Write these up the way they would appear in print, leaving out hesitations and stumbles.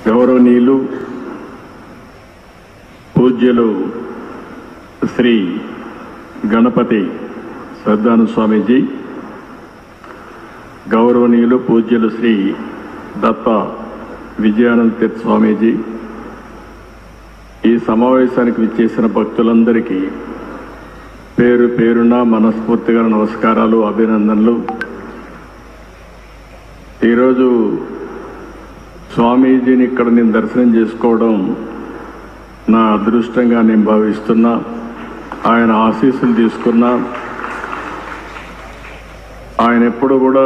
గౌరవనీయులు పూజ్యులు శ్రీ గణపతి శ్రద్ధాను స్వామీజీ, గౌరవనీయులు పూజ్యులు శ్రీ దత్త విజయానంద తీర్థ స్వామీజీ, ఈ సమావేశానికి విచ్చేసిన భక్తులందరికీ పేరు పేరున మనస్ఫూర్తిగా నమస్కారాలు, అభినందనలు. ఈరోజు స్వామీజీని ఇక్కడ నేను దర్శనం చేసుకోవడం నా అదృష్టంగా నేను భావిస్తున్నా. ఆయన ఆశీస్సులు తీసుకున్నా. ఆయన ఎప్పుడు కూడా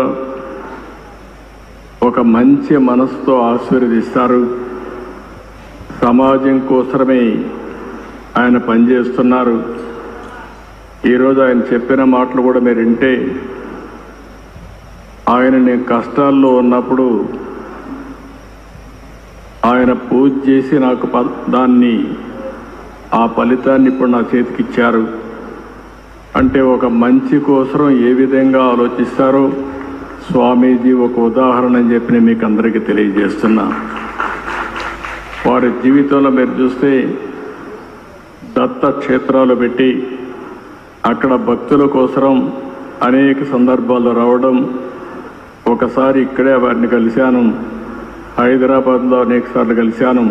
ఒక మంచి మనసుతో ఆశీర్వదిస్తారు. సమాజం కోసమే ఆయన పనిచేస్తున్నారు. ఈరోజు ఆయన చెప్పిన మాటలు కూడా మీరు వింటే, ఆయన నేను కష్టాల్లో ఉన్నప్పుడు ఆయన పూజ చేసి నాకు ఆ ఫలితాన్ని ఇప్పుడు నా చేతికిచ్చారు అంటే ఒక మంచి కోసం ఏ విధంగా ఆలోచిస్తారో స్వామీజీ ఒక ఉదాహరణ అని చెప్పి నేను మీకు అందరికీ తెలియజేస్తున్నా. వారి జీవితంలో మీరు చూస్తే దత్త క్షేత్రాలు పెట్టి అక్కడ భక్తుల కోసం అనేక సందర్భాల్లో రావడం. ఒకసారి ఇక్కడే వారిని కలిశాను, హైదరాబాద్లో అనేక సార్లు కలిశాను.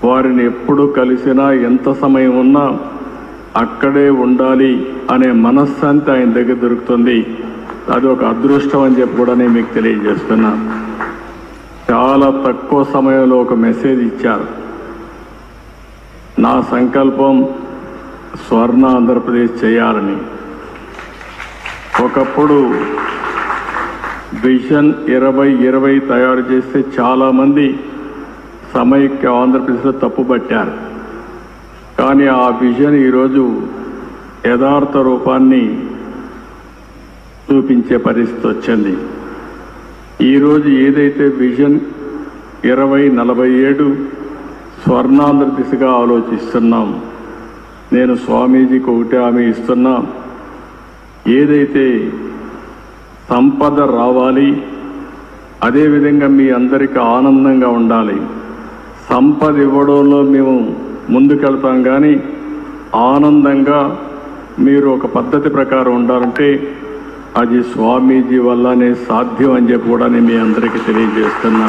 వారిని ఎప్పుడు కలిసినా ఎంత సమయం ఉన్నా అక్కడే ఉండాలి అనే మనశ్శాంతి ఆయన దగ్గర దొరుకుతుంది. అది ఒక అదృష్టం అని చెప్పి కూడా నేను మీకు తెలియజేస్తున్నా. చాలా తక్కువ సమయంలో ఒక మెసేజ్ ఇచ్చారు. నా సంకల్పం స్వర్ణ ఆంధ్రప్రదేశ్ చేయాలని. ఒకప్పుడు విజన్ 2020 తయారు చేస్తే చాలామంది సమైక్య ఆంధ్రప్రదేశ్లో తప్పుపట్టారు. కానీ ఆ విజన్ ఈరోజు యథార్థ రూపాన్ని చూపించే పరిస్థితి వచ్చింది. ఈరోజు ఏదైతే విజన్ 2047 స్వర్ణాంధ్ర దిశగా ఆలోచిస్తున్నాం, నేను స్వామీజీకి ఒకటే హామీ ఇస్తున్నా. ఏదైతే సంపద రావాలి, అదేవిధంగా మీ అందరికీ ఆనందంగా ఉండాలి. సంపద ఇవ్వడంలో మేము ముందుకెళ్తాం, కానీ ఆనందంగా మీరు ఒక పద్ధతి ప్రకారం ఉండాలంటే అది స్వామీజీ వల్లనే సాధ్యం అని చెప్పి కూడా నేను మీ అందరికీ తెలియజేస్తున్నా.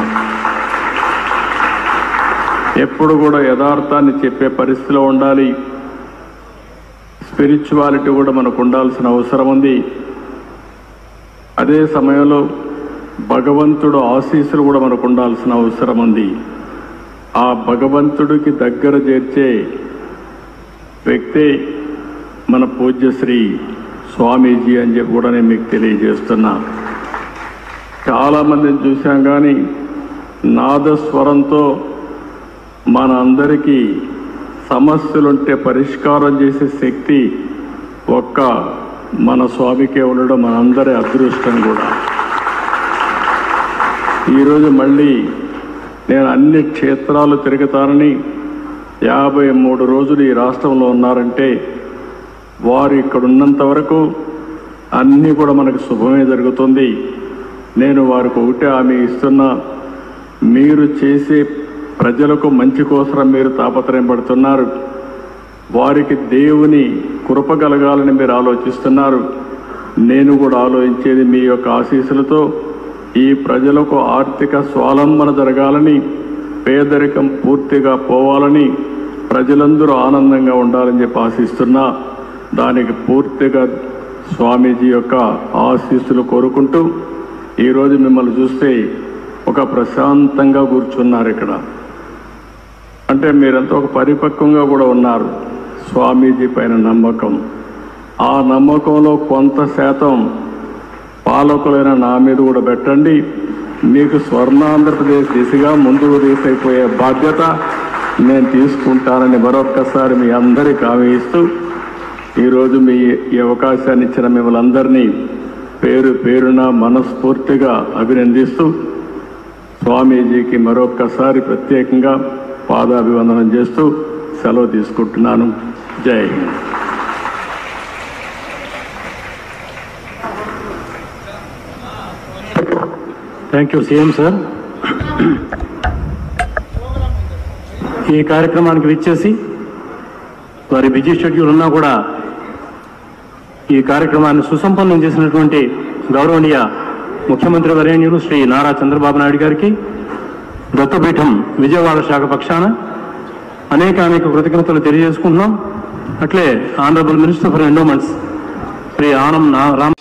ఎప్పుడు కూడా యథార్థాన్ని చెప్పే పరిస్థితిలో ఉండాలి. స్పిరిచువాలిటీ కూడా మనకు ఉండాల్సిన అవసరం ఉంది. అదే సమయంలో భగవంతుడు ఆశీస్సులు కూడా మనకు ఉండాల్సిన అవసరం ఉంది. ఆ భగవంతుడికి దగ్గర చేర్చే వ్యక్తే మన పూజ్యశ్రీ స్వామీజీ అని చెప్పి కూడా నేను మీకు తెలియజేస్తున్నా. చాలామందిని చూశాం, కానీ నాదస్వరంతో మన అందరికీ సమస్యలుంటే పరిష్కారం చేసే శక్తి ఒక్క మన స్వామికే ఉండడం మనందరి అదృష్టం కూడా. ఈరోజు మళ్ళీ నేను అన్ని క్షేత్రాలు తిరుగుతానని 53 రోజులు ఈ రాష్ట్రంలో ఉన్నారంటే వారు ఇక్కడ ఉన్నంత వరకు అన్నీ కూడా మనకు శుభమే జరుగుతుంది. నేను వారికి ఒకటే హామీ ఇస్తున్నా. మీరు చేసే ప్రజలకు మంచి కోసం మీరు తాపత్రయం పడుతున్నారు. వారికి దేవుని కృప కలగాలని మీరు ఆలోచిస్తున్నారు. నేను కూడా ఆలోచించేది మీ యొక్క ఆశీస్సులతో ఈ ప్రజలకు ఆర్థిక స్వావలంబన జరగాలని, పేదరికం పూర్తిగా పోవాలని, ప్రజలందరూ ఆనందంగా ఉండాలని చెప్పి ఆశిస్తున్నా. దానికి పూర్తిగా స్వామీజీ యొక్క ఆశీస్సులు కోరుకుంటూ ఈరోజు మిమ్మల్ని చూస్తే ఒక ప్రశాంతంగా కూర్చున్నారు ఇక్కడ. అంటే మీరంతా ఒక పరిపక్వంగా కూడా ఉన్నారు. స్వామీజీ పైన నమ్మకం, ఆ నమ్మకంలో కొంత శాతం పాలకులైన నా మీద కూడా పెట్టండి. మీకు స్వర్ణాంధ్రప్రదేశ్ దిశగా ముందుకు తీసుకుపోయే బాధ్యత నేను తీసుకుంటానని మరొక్కసారి మీ అందరికీ హామీ ఇస్తూ ఈరోజు ఈ అవకాశాన్ని ఇచ్చిన మిమ్మల్ని అందరినీ పేరు పేరున మనస్ఫూర్తిగా అభినందిస్తూ స్వామీజీకి మరొక్కసారి ప్రత్యేకంగా పాదాభివందనం చేస్తూ సెలవు తీసుకుంటున్నాను. జై Hind. Thank you CM sir. ఈ కార్యక్రమానికి విచ్చేసి వారి బిజీ షెడ్యూల్ ఉన్నా కూడా ఈ కార్యక్రమాన్ని సుసంపన్నం చేసినటువంటి గౌరవనీయ ముఖ్యమంత్రి వర్యన్యులు శ్రీ నారా చంద్రబాబు నాయుడు గారికి దత్తపీఠం విజయవాడ శాఖ పక్షాన అనేక కృతజ్ఞతలు తెలియజేసుకుంటున్నాం. అట్లే honourable minister for endowments Shri Anam Ram